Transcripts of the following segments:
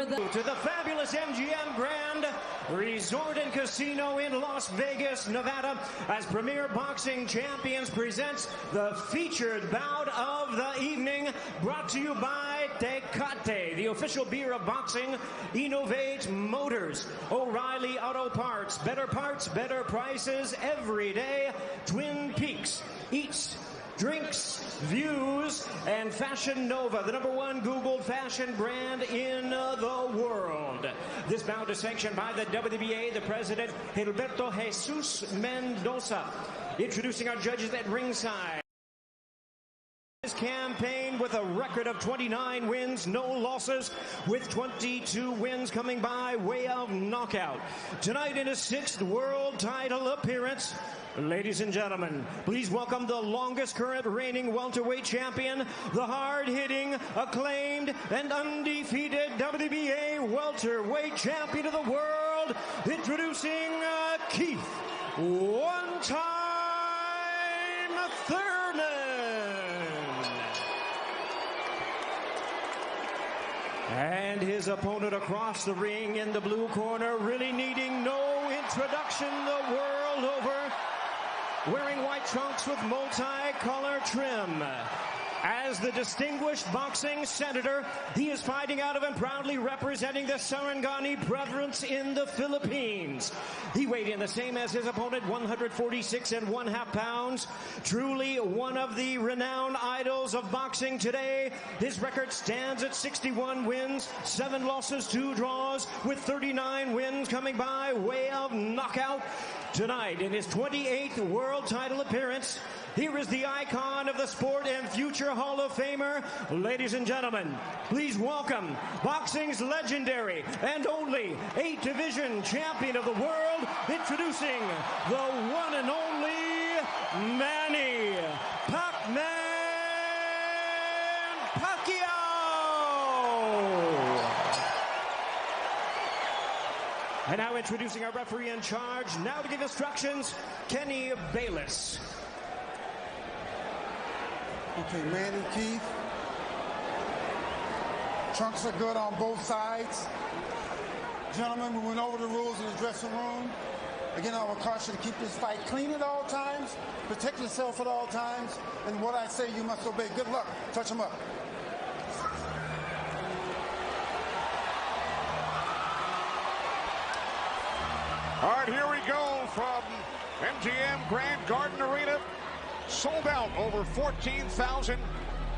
To the fabulous MGM Grand Resort and Casino in Las Vegas, Nevada, as Premier Boxing Champions presents the featured bout of the evening, brought to you by Tecate, the official beer of boxing, Innovate Motors, O'Reilly Auto Parts, better prices every day, Twin Peaks, Eats, Drinks, Views, and Fashion Nova, the #1 Google fashion brand in the world. This bout is sanctioned by the WBA, the president, Gilberto Jesus Mendoza. Introducing our judges at ringside. His campaign with a record of 29 wins, no losses, with 22 wins coming by way of knockout. Tonight in his 6th world title appearance, ladies and gentlemen, please welcome the longest current reigning welterweight champion, the hard-hitting, acclaimed, and undefeated WBA welterweight champion of the world, introducing Keith one-time Thurman. And his opponent across the ring in the blue corner, really needing no introduction the world over, wearing white trunks with multi-color trim. As the distinguished boxing senator, he is fighting out of and proudly representing the Sarangani province in the Philippines. He weighed in the same as his opponent, 146½ pounds. Truly one of the renowned idols of boxing today. His record stands at 61 wins, 7 losses, 2 draws, with 39 wins coming by way of knockout. Tonight, in his 28th world title appearance, here is the icon of the sport and future Hall of Famer. Ladies and gentlemen, please welcome boxing's legendary and only 8-division champion of the world, introducing the one and only Manny Pac-Man Pacquiao. And now introducing our referee in charge, now to give instructions, Kenny Bayless. Okay, Manny, Keith. Trunks are good on both sides. Gentlemen, we went over the rules in the dressing room. Again, I would caution you to keep this fight clean at all times, protect yourself at all times, and what I say you must obey. Good luck. Touch them up. All right, here we go from MGM Grand Garden Arena. Sold out, over 14,000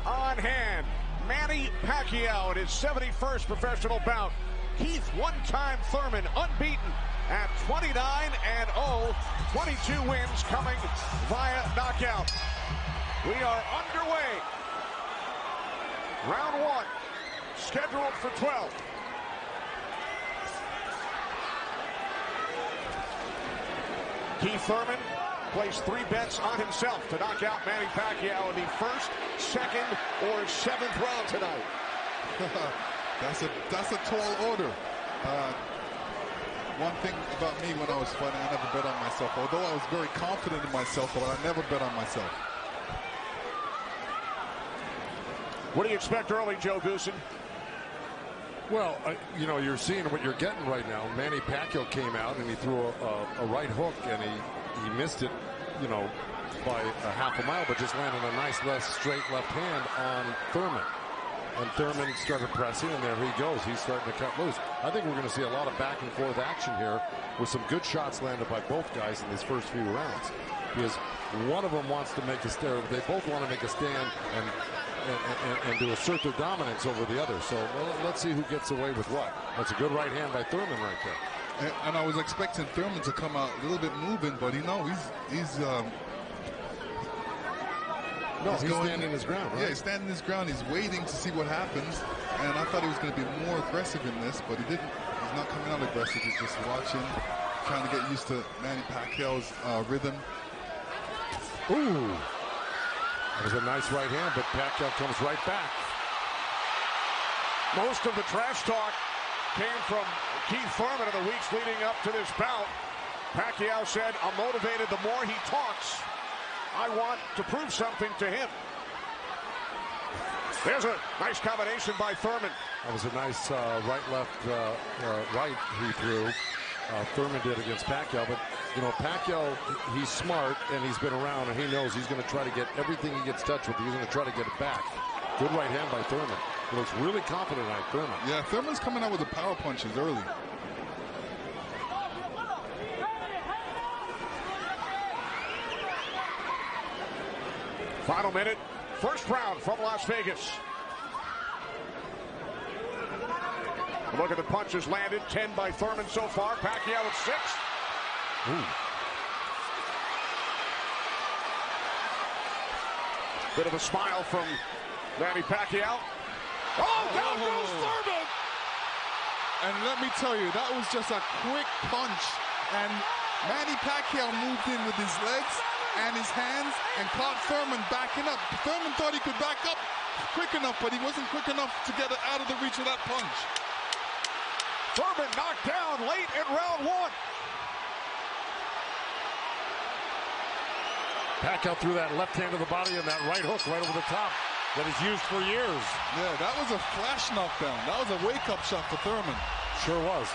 on hand. Manny Pacquiao in his 71st professional bout. Keith one-time Thurman unbeaten at 29-0, 22 wins coming via knockout. We are underway. Round 1, scheduled for 12. Keith Thurman placed 3 bets on himself to knock out Manny Pacquiao in the 1st, 2nd, or 7th round tonight. That's a tall order. One thing about me when I was fighting, I never bet on myself. Although I was very confident in myself, but I never bet on myself. What do you expect early, Joe Goosen? Well, you know, you're seeing what you're getting right now. Manny Pacquiao came out and he threw a right hook, and he missed it, you know, by a half a mile, but just landed a nice straight left hand on Thurman. And Thurman started pressing, and there he goes. He's starting to cut loose. I think we're going to see a lot of back and forth action here with some good shots landed by both guys in these first few rounds. Because one of them wants to make a stand. They both want to make a stand and to assert their dominance over the other. So let's see who gets away with what. That's a good right hand by Thurman right there. And I was expecting Thurman to come out a little bit moving, but he's standing his ground, right? Yeah, he's standing his ground. He's waiting to see what happens. And I thought he was going to be more aggressive in this, but he didn't. He's not coming out aggressive. He's just watching, trying to get used to Manny Pacquiao's rhythm. Ooh. That was a nice right hand, but Pacquiao comes right back. Most of the trash talk came from Keith Thurman in the weeks leading up to this bout. Pacquiao said, "I'm motivated the more he talks. I want to prove something to him." There's a nice combination by Thurman. That was a nice right-left right he threw. Thurman did against Pacquiao, but you know, Pacquiao, he's smart and he's been around and he knows he's going to try to get everything he gets touched with. He's going to try to get it back. Good right hand by Thurman. He looks really confident tonight, Thurman. Yeah, Thurman's coming out with the power punches early. Final minute, first round from Las Vegas. Look at the punches landed. 10 by Thurman so far. Pacquiao at 6. Ooh. Bit of a smile from Manny Pacquiao. Oh, down goes Thurman! And let me tell you, that was just a quick punch. And Manny Pacquiao moved in with his legs and his hands and caught Thurman backing up. Thurman thought he could back up quick enough, but he wasn't quick enough to get it out of the reach of that punch. Thurman knocked down late in round 1. Pacquiao threw that left hand to the body and that right hook right over the top that he's used for years. Yeah, that was a flash knockdown. That was a wake-up shot for Thurman. Sure was.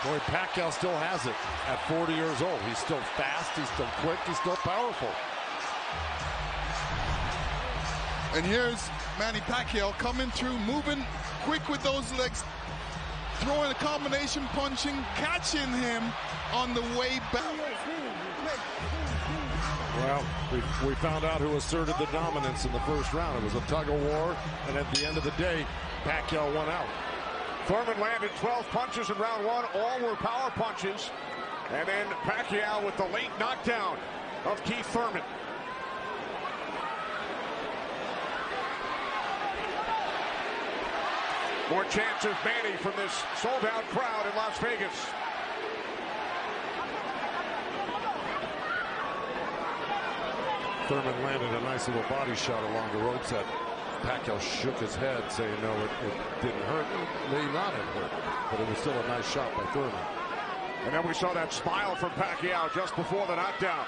Boy, Pacquiao still has it at 40 years old. He's still fast, he's still quick, he's still powerful. And here's Manny Pacquiao coming through, moving quick with those legs, throwing a combination, punching, catching him on the way back. Well, we found out who asserted the dominance in the first round. It was a tug-of-war, and at the end of the day, Pacquiao won out. Thurman landed 12 punches in round 1. All were power punches. And then Pacquiao with the late knockdown of Keith Thurman. More chance of Manny from this sold-out crowd in Las Vegas. Thurman landed a nice little body shot along the ropes that Pacquiao shook his head, saying no, it didn't hurt. It may not have hurt, but it was still a nice shot by Thurman. And then we saw that smile from Pacquiao just before the knockdown.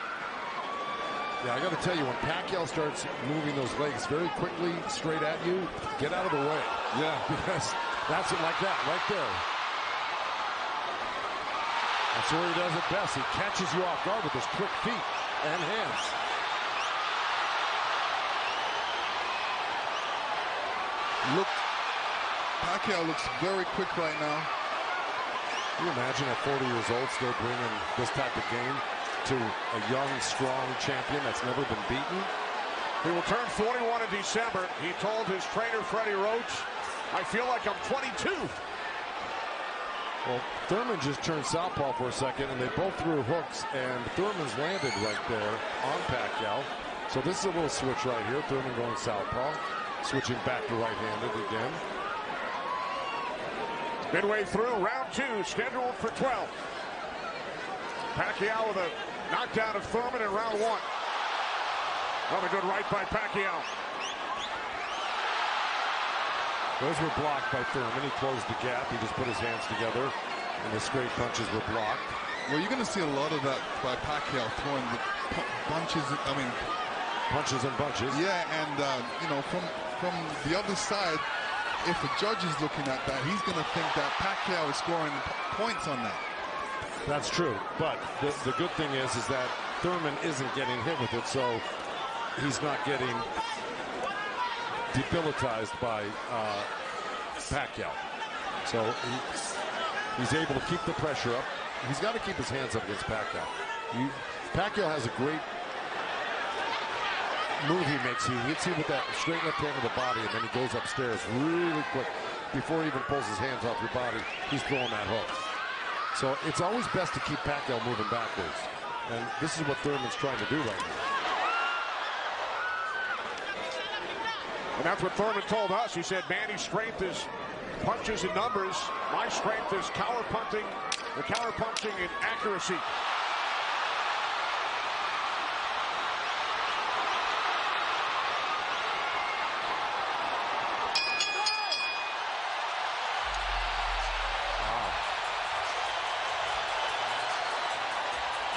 Yeah, I got to tell you, when Pacquiao starts moving those legs very quickly straight at you, get out of the way. Yeah. Because that's it like that, right there. That's where he does it best. He catches you off guard with his quick feet and hands. Pacquiao looks very quick right now. Can you imagine at 40 years old still bringing this type of game to a young, strong champion that's never been beaten? He will turn 41 in December. He told his trainer, Freddie Roach, I feel like I'm 22. Well, Thurman just turned southpaw for a second, and they both threw hooks, and Thurman's landed right there on Pacquiao. So this is a little switch right here. Thurman going southpaw, switching back to right-handed again. Midway through round 2, scheduled for 12. Pacquiao with a knockdown of Thurman in round 1. Another good right by Pacquiao. Those were blocked by Thurman. He closed the gap. He just put his hands together, and the straight punches were blocked. Well, you're going to see a lot of that by Pacquiao throwing the punches. Punches and bunches. Yeah, and you know, from the other side, if a judge is looking at that, he's going to think that Pacquiao is scoring points on that. That's true, but the good thing is that Thurman isn't getting hit with it, so he's not getting debilitized by Pacquiao. So he's able to keep the pressure up. He's got to keep his hands up against Pacquiao. Pacquiao has a great move he makes. He hits you with that straight left hand to the body, and then he goes upstairs really quick. Before he even pulls his hands off your body, he's throwing that hook. So it's always best to keep Pacquiao moving backwards. And this is what Thurman's trying to do right now. And that's what Thurman told us. He said, Manny's strength is punches and numbers. My strength is counter-punching and accuracy.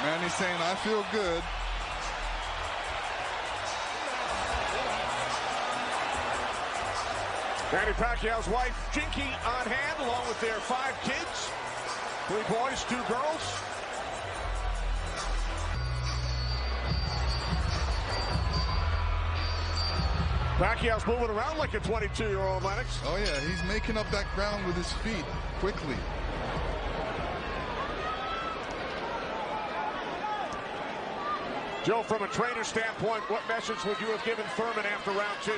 Manny's saying, I feel good. Manny Pacquiao's wife, Jinky, on hand, along with their 5 kids. 3 boys, 2 girls. Pacquiao's moving around like a 22-year-old, Lennox. Oh, yeah, he's making up that ground with his feet quickly. Joe, from a trainer standpoint, what message would you have given Thurman after round 2?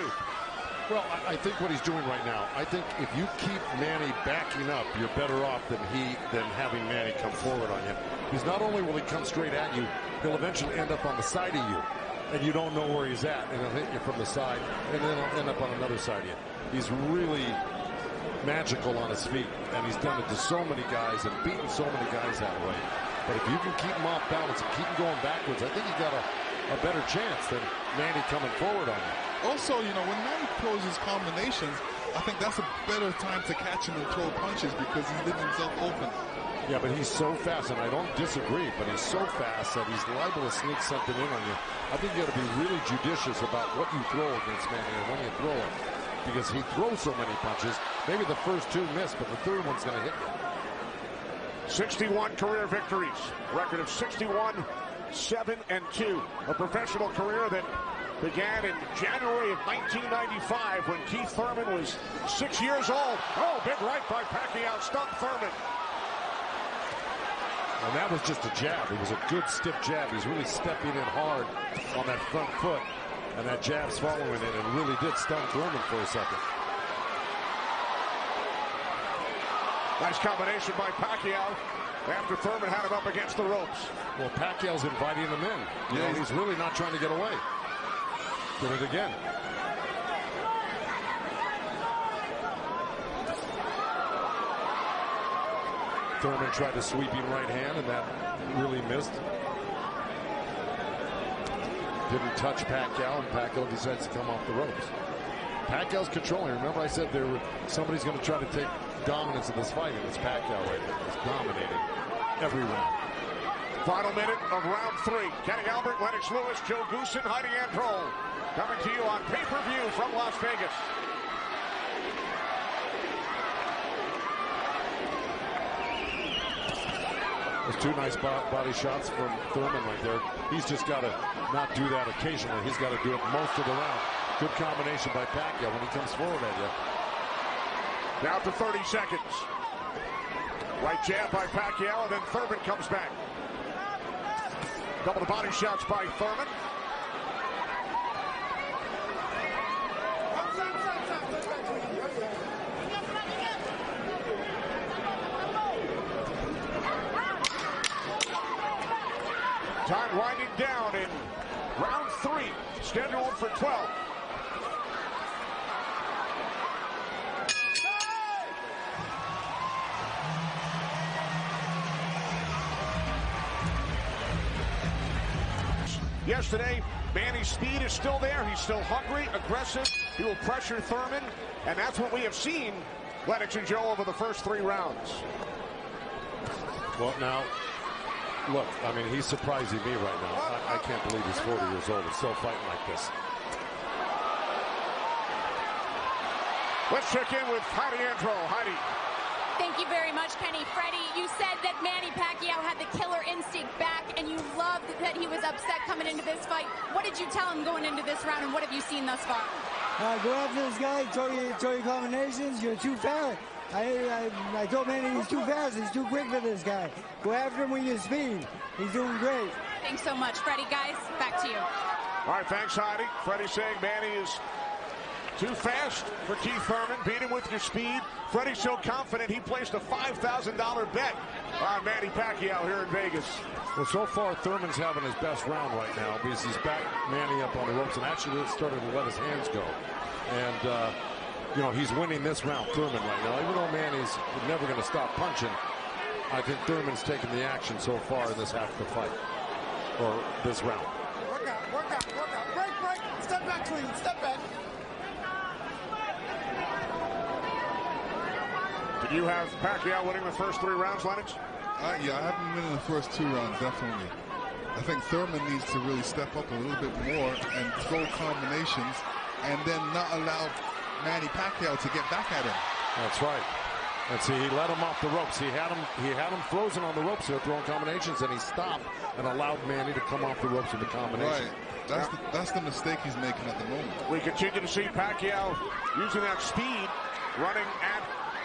Well, I think what he's doing right now, I think if you keep Manny backing up, you're better off than having Manny come forward on you. Because not only will he come straight at you, he'll eventually end up on the side of you. And you don't know where he's at, and he'll hit you from the side, and then he'll end up on another side of you. He's really magical on his feet, and he's done it to so many guys and beaten so many guys that way. But if you can keep him off balance and keep him going backwards, I think you got a better chance than Manny coming forward on you. Also, you know, when Manny throws his combinations, I think that's a better time to catch him and throw punches because he's leaving himself open. Yeah, but he's so fast, and I don't disagree, but he's so fast that he's liable to sneak something in on you. I think you got to be really judicious about what you throw against Manny and when you throw it, because he throws so many punches. Maybe the first 2 miss, but the third one's going to hit you. 61 career victories, record of 61, 7-2. A professional career that began in January of 1995 when Keith Thurman was 6 years old. Oh, big right by Pacquiao, stunned Thurman. And that was just a jab. It was a good stiff jab. He's really stepping in hard on that front foot. And that jab's following it and really did stun Thurman for a second. Nice combination by Pacquiao after Thurman had him up against the ropes. Well, Pacquiao's inviting him in. You know, he's really not trying to get away. Did it again. Thurman tried a sweeping right hand, and that really missed. Didn't touch Pacquiao, and Pacquiao decides to come off the ropes. Pacquiao's controlling. Remember I said somebody's going to try to take dominance in this fight, and it's Pacquiao right there. He's dominating every round. Final minute of round 3. Kenny Albert, Lennox Lewis, Joe Goosen, Heidi Androl. Coming to you on pay-per-view from Las Vegas. There's 2 nice body shots from Thurman right there. He's just got to not do that occasionally. He's got to do it most of the round. Good combination by Pacquiao when he comes forward at you. Down to 30 seconds. Right jab by Pacquiao, and then Thurman comes back. Couple of body shots by Thurman. Time winding down in round 3, scheduled for 12. Yesterday, Manny's speed is still there. He's still hungry, aggressive. He will pressure Thurman, and that's what we have seen, Lennox and Joe, over the first 3 rounds. Well, now, look, I mean, he's surprising me right now. I can't believe he's 40 years old and still fighting like this. Let's check in with Heidi Androl. Heidi. Thank you very much, Kenny. Freddie, you said that Manny Pacquiao had the killer instinct back, and you loved that he was upset coming into this fight. What did you tell him going into this round, and what have you seen thus far? Go after this guy, throw your combinations. You're too fast. I told Manny he's too fast. He's too quick for this guy. Go after him with your speed. He's doing great. Thanks so much, Freddie. Guys, back to you. All right, thanks, Heidi. Freddie saying Manny is too fast for Keith Thurman. Beat him with your speed. Freddie's so confident he placed a $5,000 bet on Manny Pacquiao here in Vegas. Well, so far, Thurman's having his best round right now because he's back Manny up on the ropes and actually started to let his hands go. And, you know, he's winning this round, Thurman, right now. Even though Manny's never going to stop punching, I think Thurman's taking the action so far in this half of the fight, or this round. Work out. Break. Step back, clean. Step back. Did you have Pacquiao winning the first 3 rounds, Lennox? Yeah, I haven't been in the first 2 rounds, definitely. I think Thurman needs to really step up a little bit more and throw combinations and then not allow Manny Pacquiao to get back at him. That's right. And see, he let him off the ropes. He had him frozen on the ropes here, throwing combinations, and he stopped and allowed Manny to come off the ropes with the combination. Right. That's the mistake he's making at the moment. We continue to see Pacquiao using that speed, running at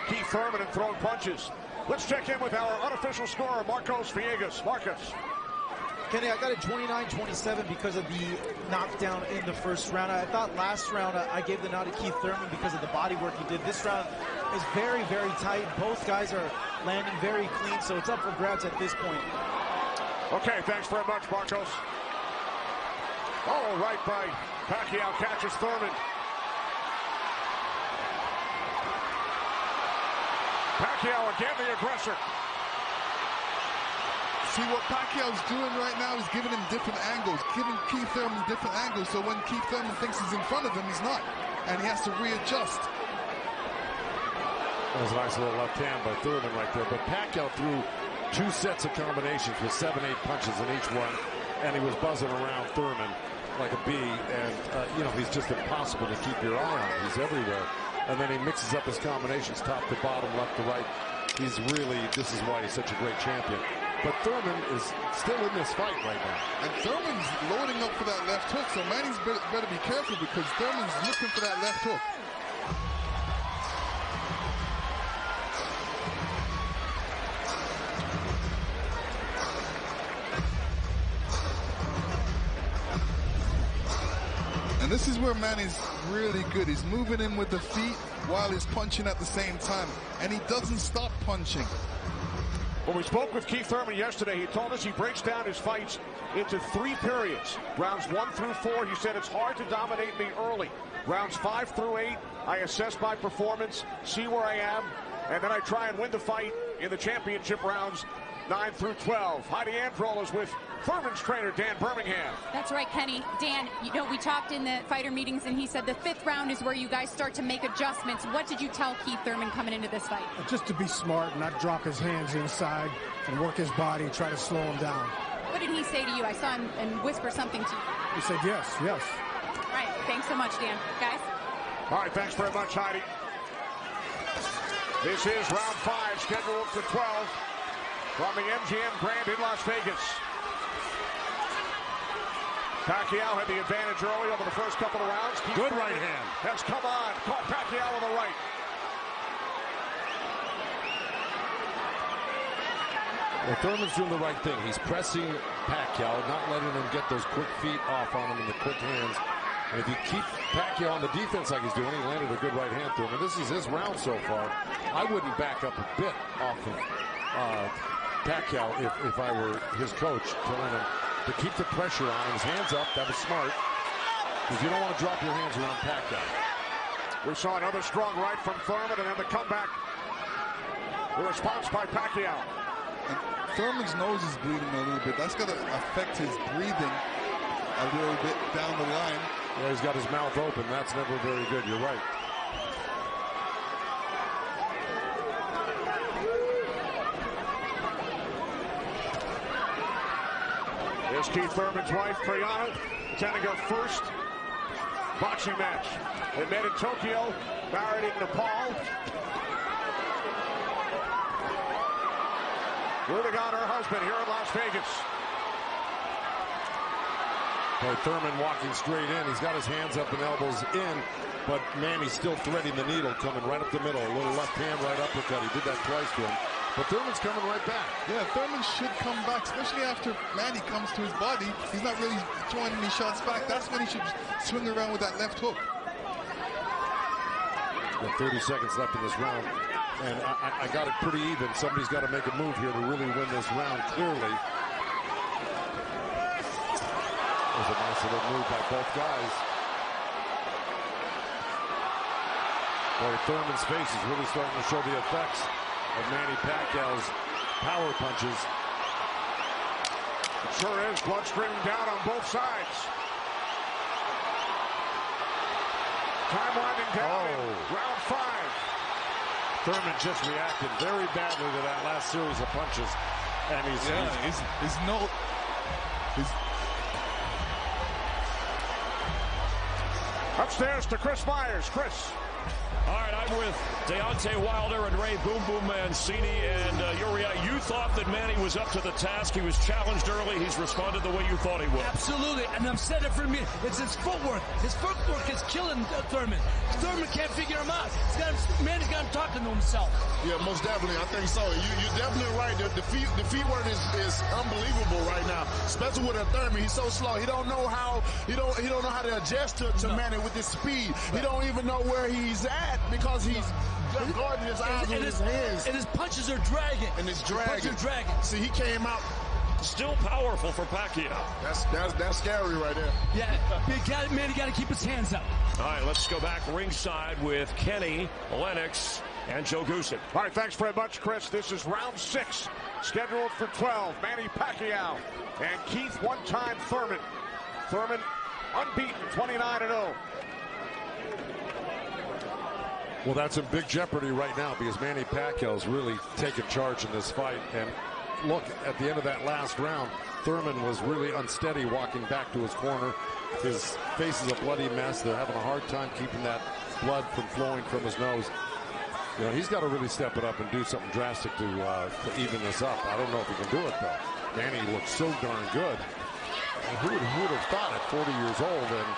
Keith Thurman and throwing punches. Let's check in with our unofficial scorer, Marcos Villegas. Marcos. Kenny, I got it 29-27 because of the knockdown in the first round. I thought last round I gave the nod to Keith Thurman because of the body work he did. This round is very, very tight. Both guys are landing very clean, so it's up for grabs at this point. Okay, thanks very much, Marcos. Oh, right by Pacquiao, catches Thurman. Pacquiao again, the aggressor. See, what Pacquiao's doing right now is giving him different angles, giving Keith Thurman different angles, so when Keith Thurman thinks he's in front of him, he's not, and he has to readjust. That was a nice little left hand by Thurman right there, but Pacquiao threw 2 sets of combinations with 7-8 punches in each one, and he was buzzing around Thurman like a bee, and, you know, he's just impossible to keep your eye on. He's everywhere, and then he mixes up his combinations top to bottom, left to right. He's really, this is why he's such a great champion. But Thurman is still in this fight right now. And Thurman's loading up for that left hook, so Manny's better be careful because Thurman's looking for that left hook. And this is where Manny's really good. He's moving in with the feet while he's punching at the same time. And he doesn't stop punching. When we spoke with Keith Thurman yesterday, he told us he breaks down his fights into 3 periods. Rounds 1 through 4, he said it's hard to dominate me early. Rounds 5 through 8, I assess my performance, see where I am, and then I try and win the fight in the championship rounds 9 through 12. Heidi Androl is with Thurman's trainer, Dan Birmingham. That's right, Kenny. Dan, you know, we talked in the fighter meetings, and he said the 5th round is where you guys start to make adjustments. What did you tell Keith Thurman coming into this fight? Just to be smart, not drop his hands inside, and work his body, try to slow him down. What did he say to you? I saw him and whisper something to you. He said yes, yes. All right, thanks so much, Dan. Guys? All right, thanks very much, Heidi. This is round 5, scheduled for 12 from the MGM Grand in Las Vegas. Pacquiao had the advantage early over the first couple of rounds. Good right hand. Has come on. Caught Pacquiao with the right. Well, Thurman's doing the right thing. He's pressing Pacquiao, not letting him get those quick feet off on him and the quick hands. And if you keep Pacquiao on the defense like he's doing, he landed a good right hand to him. And this is his round so far. I wouldn't back up a bit off of Pacquiao if I were his coach, telling him to keep the pressure on him. His hands up. That was smart. Because you don't want to drop your hands around Pacquiao. We saw another strong right from Thurman, and then the comeback. The response by Pacquiao. And Thurman's nose is bleeding a little bit. That's going to affect his breathing a little bit down the line. Yeah, he's got his mouth open. That's never very good. You're right. Here's Keith Thurman's wife, Priyana, attending her first boxing match. They met in Tokyo, married in Nepal. Rooting on her husband here in Las Vegas. Boy, Thurman walking straight in. He's got his hands up and elbows in, but Manny's still threading the needle, coming right up the middle. A little left hand, right uppercut. He did that twice to him. But Thurman's coming right back. Yeah, Thurman should come back, especially after Manny comes to his body. He's not really throwing any shots back. That's when he should swing around with that left hook. Got 30 seconds left in this round. And I got it pretty even. Somebody's got to make a move here to really win this round clearly. There's a nice little move by both guys. Boy, Thurman's face is really starting to show the effects of Manny Pacquiao's power punches. It sure is. Blood streaming down on both sides. Time winding down in round 5. Thurman just reacted very badly to that last series of punches. And Upstairs to Chris Myers. Chris. All right, I'm with Deontay Wilder and Ray Boom Boom Mancini, and you thought that Manny was up to the task. He was challenged early. He's responded the way you thought he would. Absolutely, and I've said it for me. It's his footwork. His footwork is killing Thurman. Thurman can't figure him out. Manny's got him talking to himself. Yeah, most definitely. I think so. You're definitely right. The feet work is unbelievable right now, especially with a Thurman. He's so slow. He don't know how he don't know how to adjust to Manny with his speed. He don't even know where he's at because he's guarding his eyes with his hands. And his punches are dragging. And it's dragging. See, he came out. Still powerful for Pacquiao. That's scary right there. Yeah, Manny got to keep his hands up. All right, let's go back ringside with Kenny, Lennox, and Joe Gusick. All right, thanks very much, Chris. This is round 6, scheduled for 12. Manny Pacquiao and Keith one-time Thurman. Thurman unbeaten, 29-0. Well, that's in big jeopardy right now because Manny Pacquiao's really taken charge in this fight. And look, at the end of that last round, Thurman was really unsteady walking back to his corner. His face is a bloody mess. They're having a hard time keeping that blood from flowing from his nose. You know, he's got to really step it up and do something drastic to even this up. I don't know if he can do it, though. Manny looks so darn good. And who would have thought at 40 years old and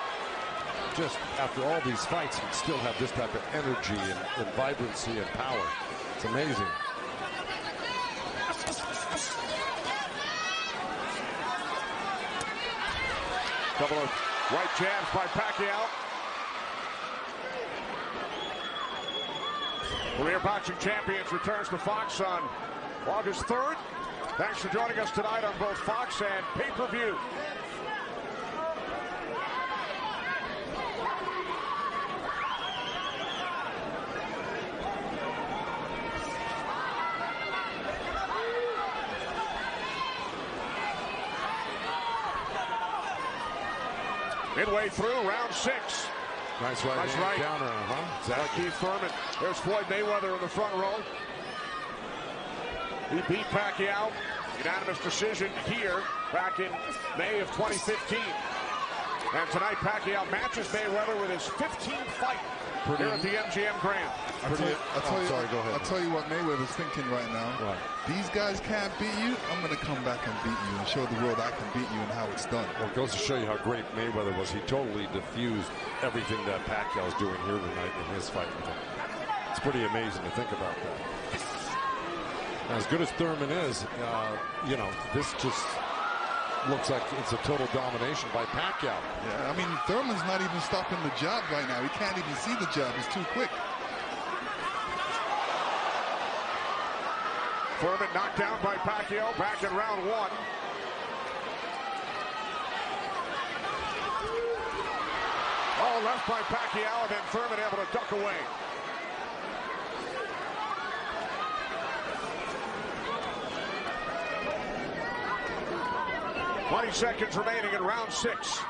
just after all these fights he'd still have this type of energy and vibrancy and power. It's amazing. Couple of right jabs by Pacquiao. Career Boxing Champions returns to Fox on August 3rd. Thanks for joining us tonight on both Fox and pay-per-view. Midway through round 6. Nice right counter, huh? Exactly. Keith Thurman. There's Floyd Mayweather in the front row. He beat Pacquiao. Unanimous decision here back in May of 2015. And tonight Pacquiao matches Mayweather with his 15th fight here at the MGM Grand. I'll tell you what Mayweather's thinking right now. Right. These guys can't beat you. I'm going to come back and beat you and show the world I can beat you and how it's done. Well, it goes to show you how great Mayweather was. He totally diffused everything that Pacquiao's doing here tonight in his fight with him. It's pretty amazing to think about that. As good as Thurman is, you know, this just looks like it's a total domination by Pacquiao. Yeah, I mean, Thurman's not even stopping the jab right now. He can't even see the jab. It's too quick. Thurman knocked down by Pacquiao back in round 1. All left by Pacquiao, and then Thurman able to duck away. "20 seconds remaining in round 6.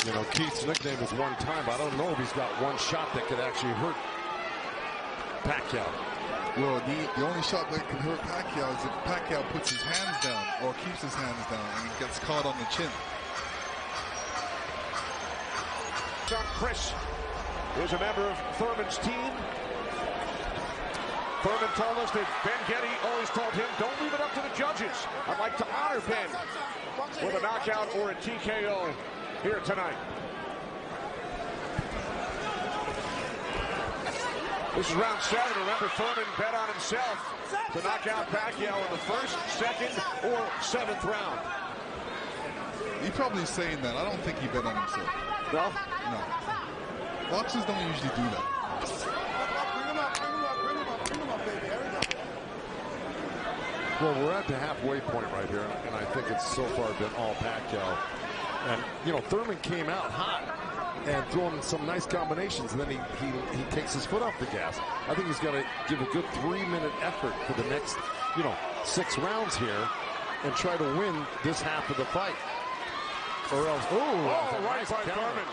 You know, Keith's nickname is one time, but I don't know if he's got one shot that could actually hurt Pacquiao. Well, the only shot that could hurt Pacquiao is if Pacquiao puts his hands down or keeps his hands down and he gets caught on the chin. Chris is a member of Thurman's team. Thurman told us that Ben Getty always told him, don't leave it up to the judges. I'd like to honor Ben with a knockout or a TKO here tonight. This is round 7. Remember, Thurman bet on himself to knock out Pacquiao in the 1st, 2nd, or 7th round. He's probably saying that. I don't think he bet on himself. No? No. Boxers don't usually do that. Well, we're at the halfway point right here, and I think it's so far been all Pacquiao. And, you know, Thurman came out hot and throwing some nice combinations, and then he takes his foot off the gas. I think he's got to give a good 3-minute effort for the next, 6 rounds here and try to win this half of the fight. Or else, right by Thurman.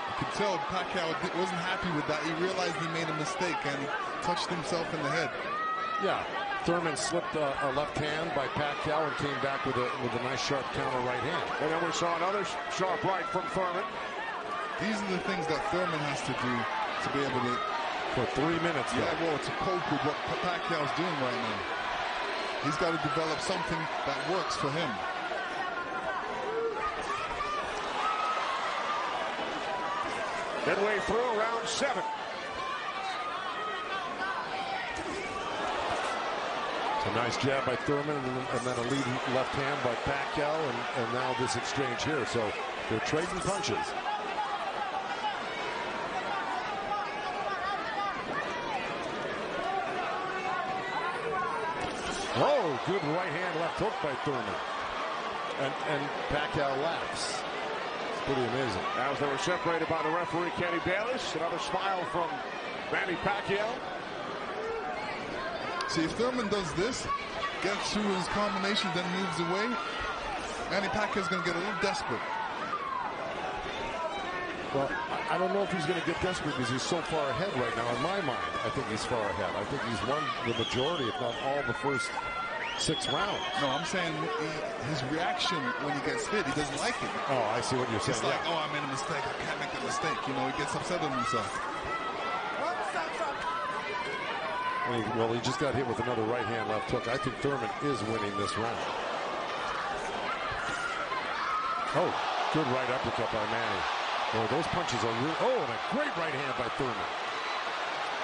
You could tell Pacquiao wasn't happy with that. He realized he made a mistake and he touched himself in the head. Yeah. Thurman slipped a left hand by Pacquiao and came back with a nice sharp counter right hand. And then we saw another sharp right from Thurman. These are the things that Thurman has to do to be able to... For 3 minutes. Yeah, well, to cope with what Pacquiao's doing right now. He's got to develop something that works for him. Midway through round 7. A nice jab by Thurman, and then a lead left hand by Pacquiao, and now this exchange here. So they're trading punches. Oh, good right hand left hook by Thurman. And Pacquiao laughs. It's pretty amazing. As they were separated by the referee, Kenny Bayless. Another smile from Manny Pacquiao. See, if Thurman does this, gets through his combination, then moves away, Manny Pacquiao's going to get a little desperate. Well, I don't know if he's going to get desperate because he's so far ahead right now. In my mind, I think he's far ahead. I think he's won the majority, if not all, the first 6 rounds. No, I'm saying his reaction when he gets hit, he doesn't like it. Oh, I see what you're saying. It's like, oh, I made a mistake. I can't make that mistake. You know, he gets upset with himself. Well, he just got hit with another right hand left hook. I think Thurman is winning this round. Oh, good right uppercut by Manny. Boy, those punches are real. Oh, and a great right hand by Thurman.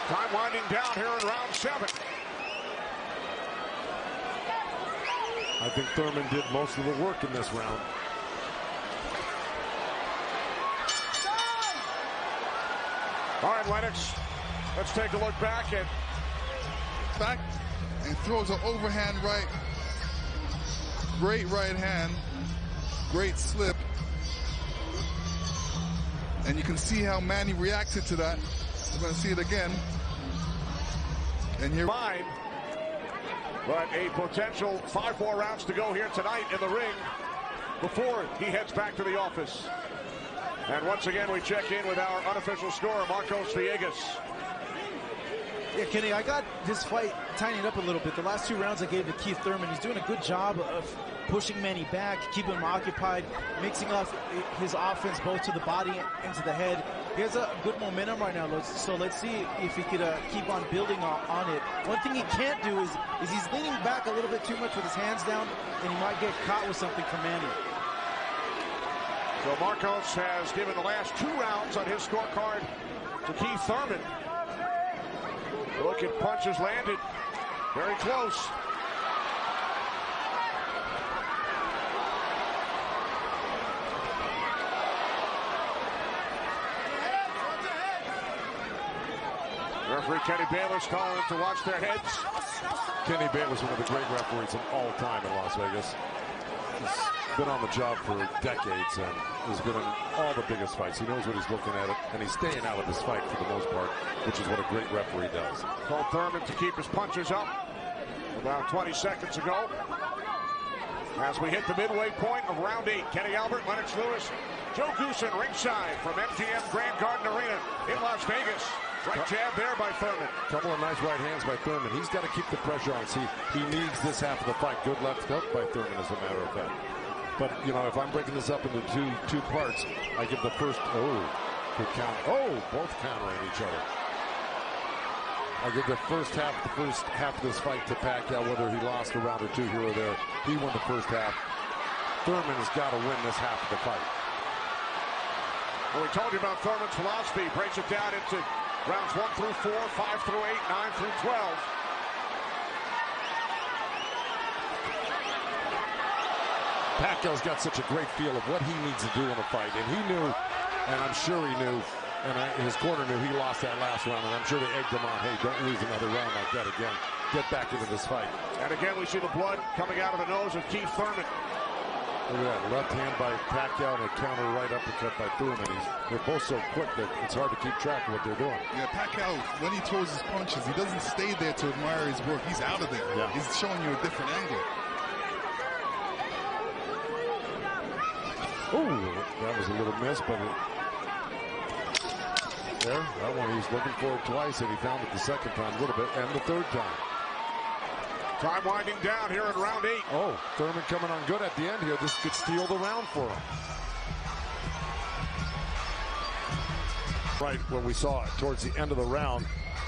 Time winding down here in round 7. I think Thurman did most of the work in this round. All right, Lennox, let's take a look back at... Back and throws an overhand right. Great right hand. Great slip. And you can see how Manny reacted to that. We're going to see it again. And here... Fine. But a potential 5 more rounds to go here tonight in the ring before he heads back to the office. And once again, we check in with our unofficial scorer, Marcos Villegas. Yeah, Kenny, I got this fight tightened up a little bit. The last 2 rounds I gave to Keith Thurman. He's doing a good job of pushing Manny back, keeping him occupied, mixing up his offense both to the body and to the head. He has a good momentum right now, so let's see if he could keep on building on it. One thing he can't do is he's leaning back a little bit too much with his hands down, and he might get caught with something from Manny. So Marcos has given the last 2 rounds on his scorecard to Keith Thurman. Look at punches landed. Very close. Referee Kenny Bayless telling them to watch their heads. Kenny Bayless, one of the great referees of all time in Las Vegas. He's been on the job for decades and has been in all the biggest fights. He knows what he's looking at, and he's staying out of this fight for the most part, which is what a great referee does. Told Thurman to keep his punches up about 20 seconds ago. As we hit the midway point of round 8, Kenny Albert, Lennox Lewis, Joe Goosen ringside from MGM Grand Garden Arena in Las Vegas. Right jab there by Thurman. Couple of nice right hands by Thurman. He's got to keep the pressure on. See, he needs this half of the fight. Good left hook by Thurman, as a matter of fact. But, you know, if I'm breaking this up into two parts, I give the first, good count. Oh, both countering each other. I give the first half of this fight to Pacquiao, whether he lost a round or 2 here or there. He won the first half. Thurman has got to win this half of the fight. Well, we told you about Thurman's philosophy. He breaks it down into rounds 1 through 4, 5 through 8, 9 through 12. Pacquiao's got such a great feel of what he needs to do in a fight, and he knew, and I'm sure he knew, and his corner knew he lost that last round, and I'm sure they egged him on, hey, don't lose another round like that again. Get back into this fight. And again, we see the blood coming out of the nose of Keith Thurman. Look at that, left hand by Pacquiao and a counter right uppercut by Thurman. They're both so quick that it's hard to keep track of what they're doing. Yeah, Pacquiao, when he throws his punches, he doesn't stay there to admire his work. He's out of there. Yeah. He's showing you a different angle. Oh, that was a little miss, but there, that one he was looking for it twice, and he found it the second time a little bit, and the third time. Time winding down here in round 8. Oh, Thurman coming on good at the end here. This could steal the round for him. Right when we saw it towards the end of the round,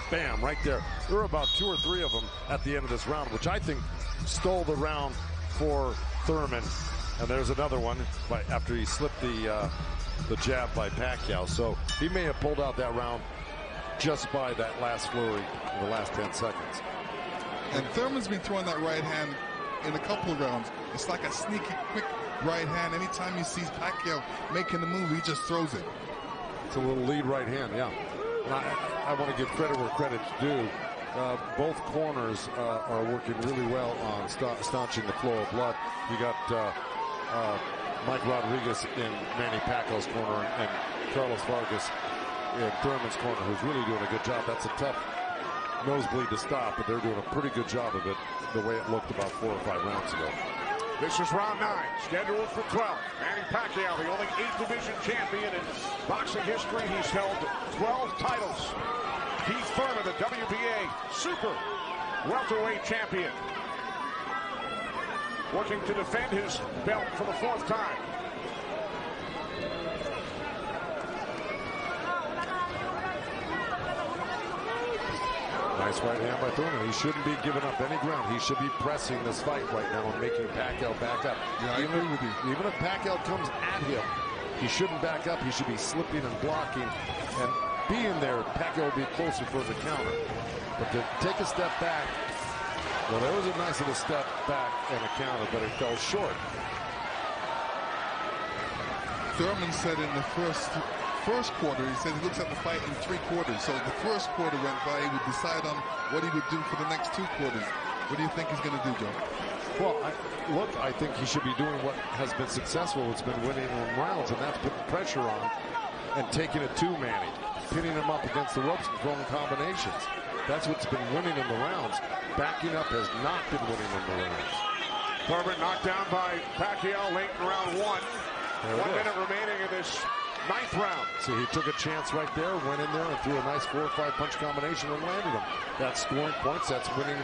bam, right there. There were about 2 or 3 of them at the end of this round, which I think stole the round for Thurman. And there's another one after he slipped the jab by Pacquiao. So he may have pulled out that round just by that last flurry in the last 10 seconds. And Thurman's been throwing that right hand in a couple of rounds. It's like a sneaky, quick right hand. Anytime he sees Pacquiao making the move, he just throws it. It's a little lead right hand, yeah. And I want to give credit where credit's due. Both corners are working really well on staunching the flow of blood. You got Mike Rodriguez in Manny Pacquiao's corner and Carlos Vargas in Thurman's corner, who's really doing a good job. That's a tough nosebleed to stop, but they're doing a pretty good job of it the way it looked about 4 or 5 rounds ago. This is round 9, scheduled for 12. Manny Pacquiao, the only 8th division champion in boxing history. He's held 12 titles. Keith Thurman, the WBA super welterweight champion, working to defend his belt for the 4th time. Nice right hand by Thurman. He shouldn't be giving up any ground. He should be pressing this fight right now and making Pacquiao back up. Yeah, I agree with you. Even if Pacquiao comes at him, he shouldn't back up. He should be slipping and blocking. And being there, Pacquiao will be closer for the counter. But to take a step back, well, there was a nice little step back and a counter, but it fell short. Thurman said in the first quarter, he said he looks at the fight in 3 quarters. So the first quarter went by, he would decide on what he would do for the next 2 quarters. What do you think he's going to do, Joe? Well, I think he should be doing what has been successful. It's been winning in rounds, and that's putting pressure on and taking it to Manny, pinning him up against the ropes and throwing combinations. That's what's been winning in the rounds. Backing up has not been winning in the rounds. Thurman knocked down by Pacquiao late in round 1. 1 minute remaining in this 9th round. See, he took a chance right there, went in there and threw a nice 4 or 5 punch combination and landed him. That's scoring points. That's winning.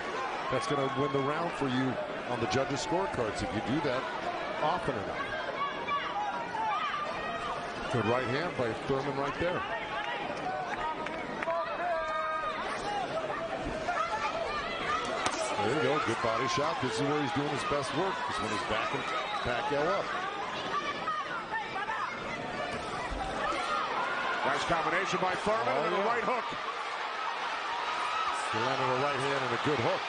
That's going to win the round for you on the judges' scorecards if you do that often enough. Good right hand by Thurman right there. There you go. Good body shot. This is where he's doing his best work, is when he's backing Pacquiao up. Nice combination by Thurman and a right hook. He landed a right hand and a good hook.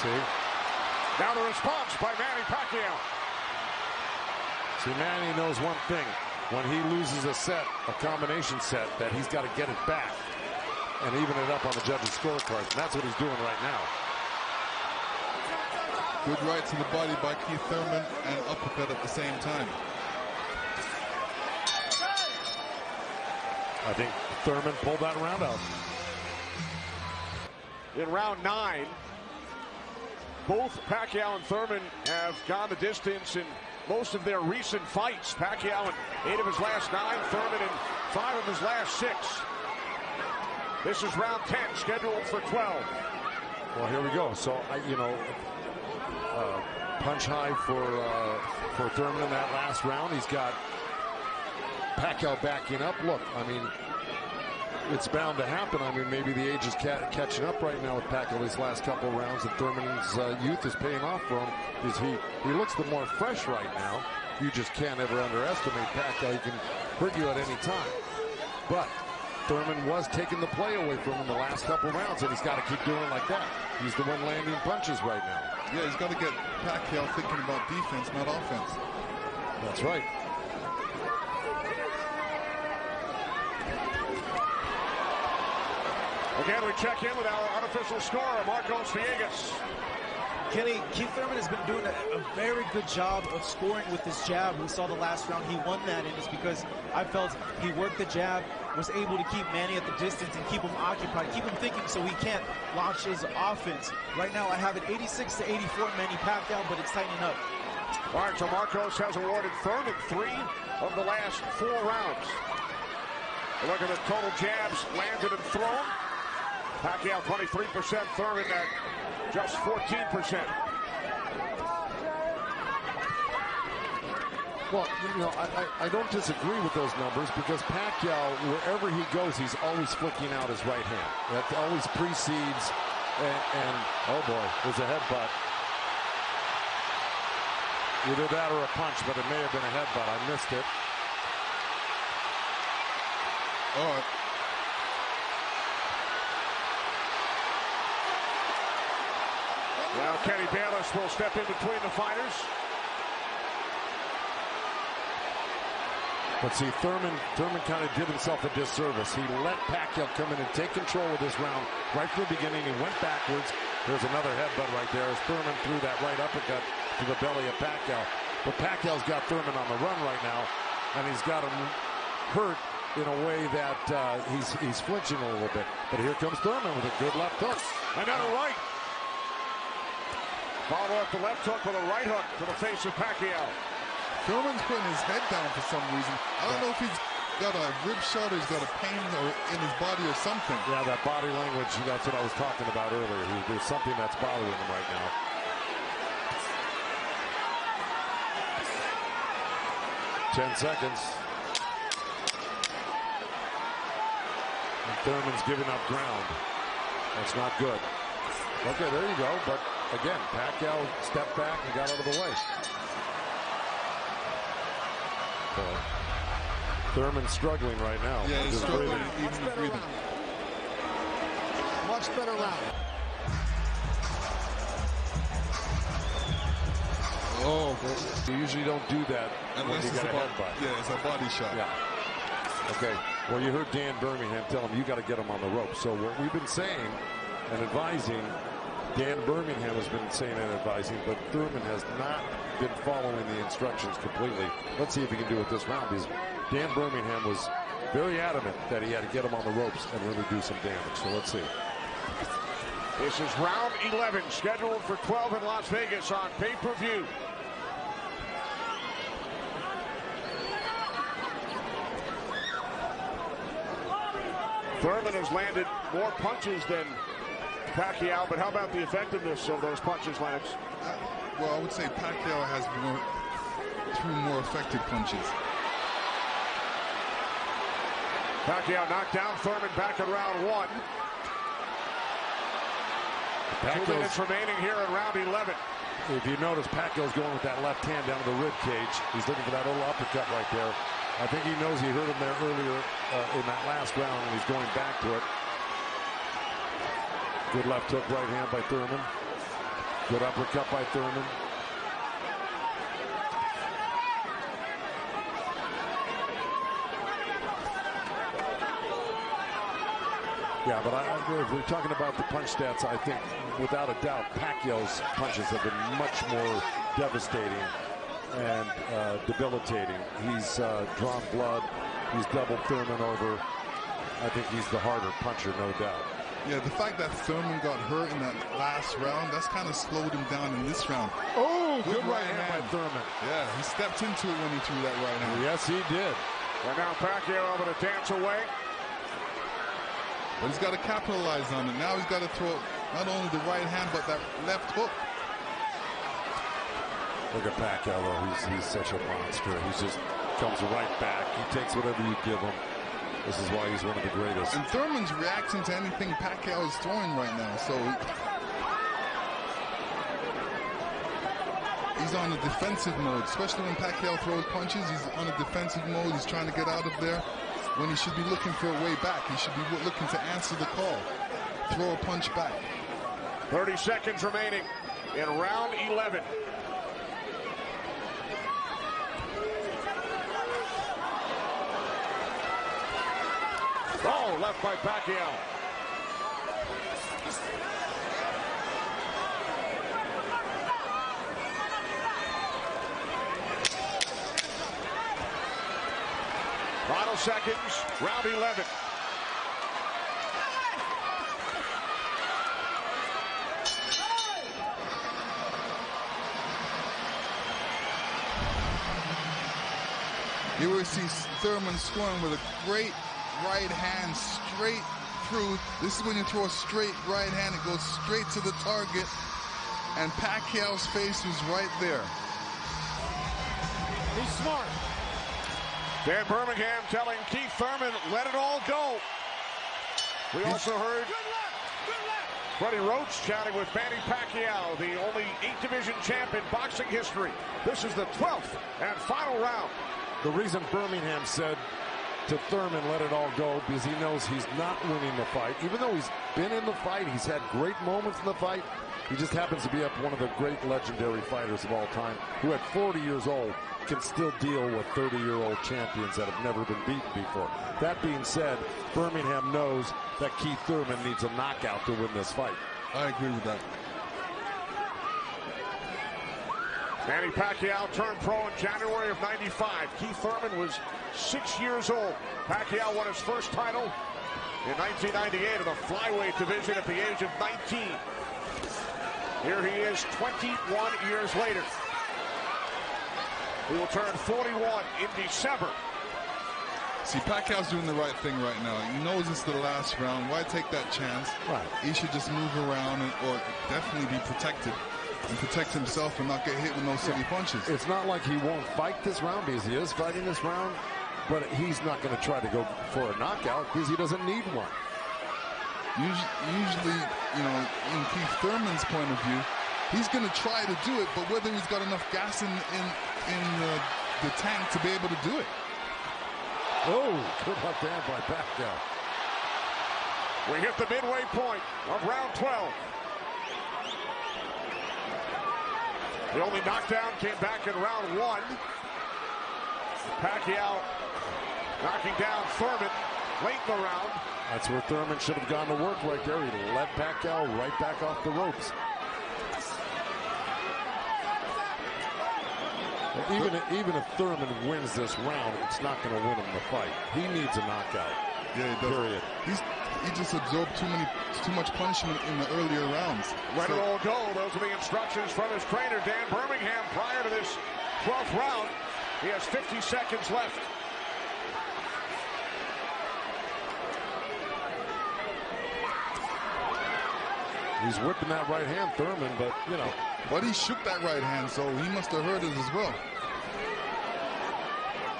See? Now the response by Manny Pacquiao. See, Manny knows one thing. When he loses a set, a combination set, that he's got to get it back and even it up on the judges' scorecards. And that's what he's doing right now. Good right to the body by Keith Thurman and uppercut at the same time. I think Thurman pulled that round out. In round 9, both Pacquiao and Thurman have gone the distance in most of their recent fights. Pacquiao in 8 of his last 9, Thurman in 5 of his last 6. This is round 10, scheduled for 12. Well, here we go. So, punch high for Thurman in that last round. He's got Pacquiao backing up. Look, I mean, it's bound to happen. I mean, maybe the age is catching up right now with Pacquiao these last couple of rounds, and Thurman's youth is paying off for him. Because he looks the more fresh right now. You just can't ever underestimate Pacquiao. He can hurt you at any time. But Thurman was taking the play away from him the last couple of rounds, and he's got to keep doing like that. He's the one landing punches right now. Yeah, he's got to get Pacquiao thinking about defense, not offense. That's right. Again, we check in with our unofficial scorer, Marcos Villegas. Kenny, Keith Thurman has been doing a very good job of scoring with his jab. We saw the last round he won that, and it's because I felt he worked the jab, was able to keep Manny at the distance and keep him occupied, keep him thinking so he can't launch his offense. Right now I have it 86-84 Manny Pacquiao, but it's tightening up. All right, so Marcos has awarded Thurman 3 of the last 4 rounds. Look at the total jabs landed and thrown. Pacquiao 23%, Thurman at just 14%. Well, you know, I don't disagree with those numbers because Pacquiao, wherever he goes, he's always flicking out his right hand. That always precedes, and oh boy, there's a headbutt. Either that or a punch, but it may have been a headbutt. I missed it. Oh. Now Kenny Bayless will step in between the fighters. But see, Thurman kind of did himself a disservice. He let Pacquiao come in and take control of this round right from the beginning. He went backwards. There's another headbutt right there as Thurman threw that right uppercut to the belly of Pacquiao. But Pacquiao's got Thurman on the run right now, and he's got him hurt in a way that he's flinching a little bit. But here comes Thurman with a good left hook. Another right. Followed up the left hook with a right hook to the face of Pacquiao. Thurman's putting his head down for some reason. I don't know if he's got a rib shot or he's got a pain in his body or something. Yeah, that body language, that's what I was talking about earlier. There's something that's bothering him right now. Ten seconds. And Thurman's giving up ground. That's not good. Okay, there you go. But again, Pacquiao stepped back and got out of the way. Thurman's struggling right now. Yeah, he's struggling, even breathing. Much better round. Oh, you usually don't do that unless you got a headbutt. Yeah, it's a body shot. Yeah. Okay. Well, you heard Dan Birmingham tell him you got to get him on the rope. So what we've been saying and advising, Dan Birmingham has been saying and advising, but Thurman has not been following the instructions completely. Let's see if he can do it this round, because Dan Birmingham was very adamant that he had to get him on the ropes and really do some damage. So let's see. This is round 11, scheduled for 12 in Las Vegas on pay-per-view. Thurman has landed more punches than Pacquiao, but how about the effectiveness of those punches, Lennox? Well, I would say Pacquiao has threw more effective punches. Pacquiao knocked down Thurman back in round 1. 2 minutes remaining here in round 11. If you notice, Pacquiao's going with that left hand down to the rib cage. He's looking for that little uppercut right there. I think he knows he hurt him there earlier in that last round, and he's going back to it. Good left hook right hand by Thurman. Good uppercut by Thurman. Yeah, but if we're talking about the punch stats, I think without a doubt Pacquiao's punches have been much more devastating and debilitating. He's drawn blood. He's doubled Thurman over. I think he's the harder puncher, no doubt. Yeah, the fact that Thurman got hurt in that last round, that's kind of slowed him down in this round. Oh, good right hand by Thurman. Yeah, he stepped into it when he threw that right hand. Yes, he did. And now Pacquiao able to dance away. But he's got to capitalize on it. Now he's got to throw not only the right hand, but that left hook. Look at Pacquiao, though. He's such a monster. He just comes right back. He takes whatever you give him. This is why he's one of the greatest. And Thurman's reacting to anything Pacquiao is throwing right now. So he's on a defensive mode, especially when Pacquiao throws punches. He's on a defensive mode. He's trying to get out of there when he should be looking for a way back. He should be looking to answer the call, throw a punch back. 30 seconds remaining in round 11. Oh, left by Pacquiao. Final seconds, round 11. You will see Thurman scoring with a great right hand straight through. This is when you throw a straight right hand. It goes straight to the target. And Pacquiao's face was right there. He's smart. Dan Birmingham telling Keith Thurman, let it all go. We also heard Freddie Roach chatting with Manny Pacquiao, the only 8-division champ in boxing history. This is the 12th and final round. The reason Birmingham said to Thurman, let it all go, because he knows he's not winning the fight. Even though he's been in the fight, he's had great moments in the fight. He just happens to be up one of the great legendary fighters of all time, who at 40 years old can still deal with 30-year-old champions that have never been beaten before. That being said, Birmingham knows that Keith Thurman needs a knockout to win this fight. I agree with that. Manny Pacquiao turned pro in January of '95. Keith Thurman was 6 years old. Pacquiao won his first title in 1998 in the flyweight division at the age of 19. Here he is 21 years later. He will turn 41 in December. See, Pacquiao's doing the right thing right now. He knows it's the last round. Why take that chance? Right. He should just move around or definitely be protected and protect himself and not get hit with no silly punches. It's not like he won't fight this round, because he is fighting this round, but he's not going to try to go for a knockout because he doesn't need one. Usually, you know, in Keith Thurman's point of view, he's going to try to do it, but whether he's got enough gas in the tank to be able to do it. Oh, good left hand by Pacquiao. We hit the midway point of round 12. The only knockdown came back in round 1. Pacquiao knocking down Thurman late in the round. That's where Thurman should have gone to work right there. He led Pacquiao right back off the ropes. Even if Thurman wins this round, it's not going to win him the fight. He needs a knockout. Yeah, he does. Period. He just absorbed too much punishment in the earlier rounds. Let it all go. Those are the instructions from his trainer, Dan Birmingham, prior to this 12th round. He has 50 seconds left. He's whipping that right hand, Thurman, but, you know. But he shook that right hand, so he must have heard it as well.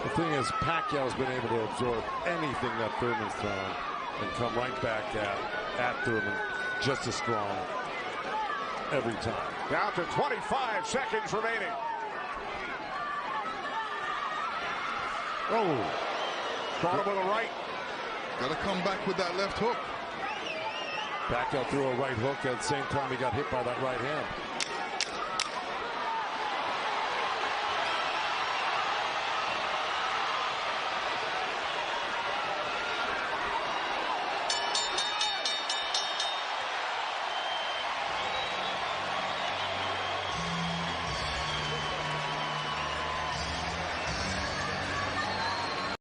The thing is, Pacquiao's been able to absorb anything that Thurman's thrown and come right back at Thurman just as strong every time. Down to 25 seconds remaining. Oh. Caught him with a right. Got to come back with that left hook. Pacquiao threw a right hook at the same time he got hit by that right hand.